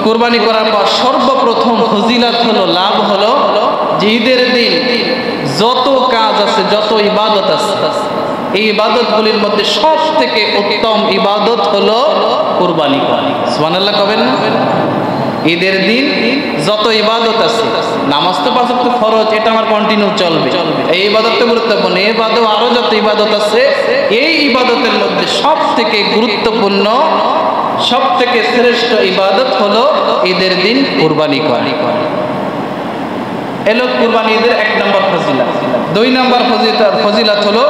কুরবানি করার পর সর্বপ্রথম ফজিলত হলো, লাভ হলো যে ঈদের দিন যত কাজ আছে, যত ইবাদত আছে, এই ইবাদতগুলির মধ্যে সব থেকে উত্তম ইবাদত হলো কুরবানি করা। সুবহানাল্লাহ কবেন না? ঈদের দিন যত ইবাদত আছে, নামাজ তো ৫ ওয়াক্ত ফরজ, এটা আমার কন্টিনিউ চলবে, এই ইবাদত তো গুরুত্বপূর্ণ, এই বাদেও আরো যত ইবাদত আছে, এই ইবাদতের মধ্যে সব থেকে গুরুত্বপূর্ণ, সব থেকে শ্রেষ্ঠ ইবাদত হলো ঈদের দিন কুরবানি করা। এলো কুরবানি ঈদের ১ নম্বর ফজিলত। ২ নম্বর ফজিলত হলো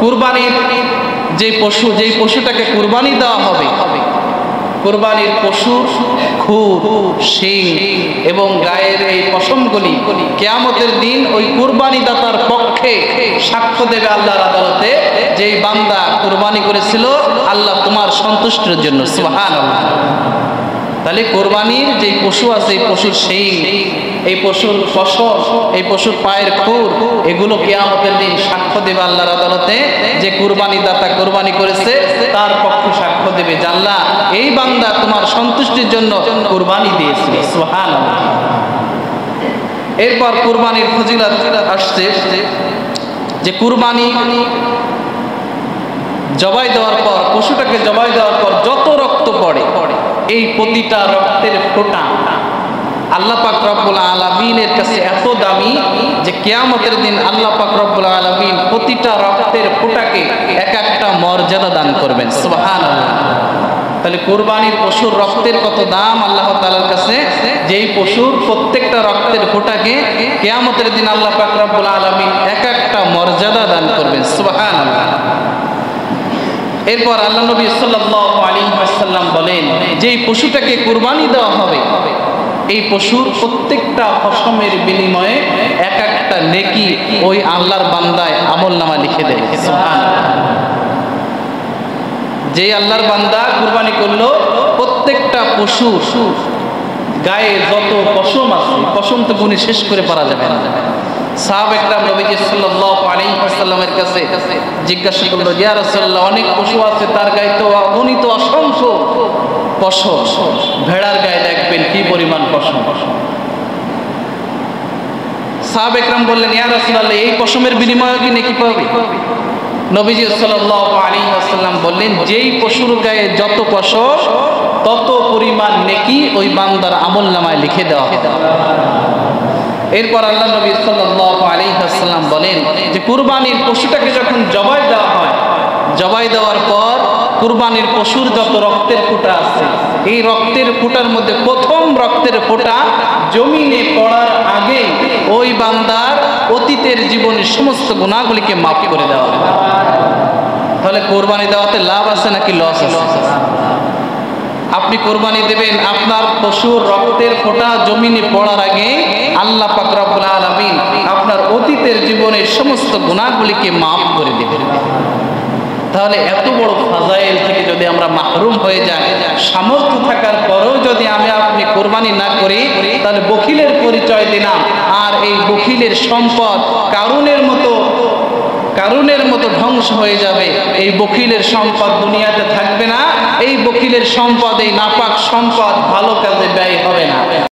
কুরবানির যেই পশুটাকে কুরবানি দেওয়া হবে, কুরবানির পশুর খুর, শিং এবং গায়ের এই পশমগুলি কিয়ামতের দিন ওই কুরবানি দাতার পক্ষে সাক্ষ্য দেবে আল্লাহর আদালতে, যেই বান্দা কুরবানি করেছিল আল্লাহ তোমার সন্তুষ্টির জন্য। সুবহানাল্লাহ। তাহলে কোরবানির যে পশু আছে, এই পশুর শিং, এই পশুর ফসল, এই পশুর পায়ের খুর, এগুলো কিয়ামতের দিন সাক্ষ্য দেবে আল্লাহর আদালতে, যে কুরবানি দাতা কুরবানি করেছে তার পক্ষে সাক্ষ্য দেবে যে আল্লাহ এই বান্দা তোমার সন্তুষ্টির জন্য কুরবানি দিয়েছিল। সুবহানাল্লাহ। এরপর কুরবানির ফজিলত আসছে যে কুরবানি জবাই দেওয়ার পর, পশুটাকে জবাই দেওয়ার পর যত রক্ত পড়ে, এই প্রতিটা রক্তের ফোঁটা আল্লাহ পাক রব্বুল আলামিনের কাছে এত দামি যে কিয়ামতের দিন আল্লাহ পাক রব্বুল আলামিন প্রতিটা রক্তের ফোঁটাকে এক একটা মর্যাদা দান করবেন। সুবহানাল্লাহ। তাহলে কুরবানির পশুর রক্তের কত দাম আল্লাহ তাআলার কাছে, যেই পশুর প্রত্যেকটা রক্তের ফোঁটাকে কিয়ামতের দিন আল্লাহ পাক রব্বুল আলামিন এক একটা মর্যাদা দান করবেন। সুবহানাল্লাহ। এরপর আল্লাহ নবী সাল্লাল্লাহু আলাইহি ওয়াসাল্লাম বলেন, যেই পশুটাকে কুরবানি দেওয়া হবে, এই পশুর প্রত্যেকটা পশমের বিনিময়ে এক একটা নেকি ওই আল্লাহর বান্দায় আমলনামা লিখে দেয়। সুবহানাল্লাহ। যে আল্লাহর বান্দা কুরবানি করলো, প্রত্যেকটা পশু গায়ে যত পশম আছে, পশম তো গুণে শেষ করে পারা যাবে না। সাহাবায়ে নবীজি সাল্লাল্লাহু আলাইহি ওয়াসাল্লামের কাছে জিজ্ঞাসা করলো, ইয়া রাসূলুল্লাহ, অনেক পশু আছে তার গায়ে তো অগণিত অসংখ্য পশম, ভেড়ার গায়ে দেখবেন কি পরিমাণ পশম। সাহাবায়ে কেরাম বললেন, ইয়া রাসূলুল্লাহ, এই পশমের বিনিময়ে কি নেকি পাবে? নবীজি সাল্লাল্লাহু আলাইহি ওয়াসাল্লাম বললেন, যেই পশুর গায়ে যত পশম তত পরিমাণ নেকি ওই বান্দার আমলনামায় লিখে দেওয়া হবে। এরপর আল্লাহ নবী সাল্লাল্লাহু আলাইহি ওয়াসাল্লাম বলেন যে কুরবানির পশুটাকে যখন জবাই দেওয়া হয়, জবাই দেওয়ার পর কুরবানির পশুর যত রক্তের ফোঁটা আছে, এই রক্তের ফোঁটার মধ্যে প্রথম রক্তের ফোঁটা জমিনে পড়ার আগে ওই বান্দার অতীতের জীবনের সমস্ত গুনাহগুলিকে মাফ করে দেওয়া হবে। তাহলে কোরবানি দেওয়াতে লাভ আছে নাকি লস আছে? আপনি কোরবানি দেবেন, আপনার পশুর রক্তের ফোঁটা জমিনে পড়ার আগে আল্লাহ পাক রব্বুল আলামিন আপনার অতীতের জীবনের সমস্ত গুনাহগুলিকে মাফ করে দেবেন। তাহলে এত বড় ফাজাইল থেকে যদি আমরা মাহরুম হয়ে যাই, সামর্থ্য থাকার পরেও যদি আপনি কোরবানি না করি, তাহলে বখিলের পরিচয় দিলাম। আর এই বখিলের সম্পদ কারুনের মতো ধ্বংস হয়ে যাবে। এই বখিলের সম্পদ দুনিয়াতে থাকবে না। এই বখিলের সম্পদ, এই নাপাক সম্পদ ভালো কাজে ব্যয় হবে না।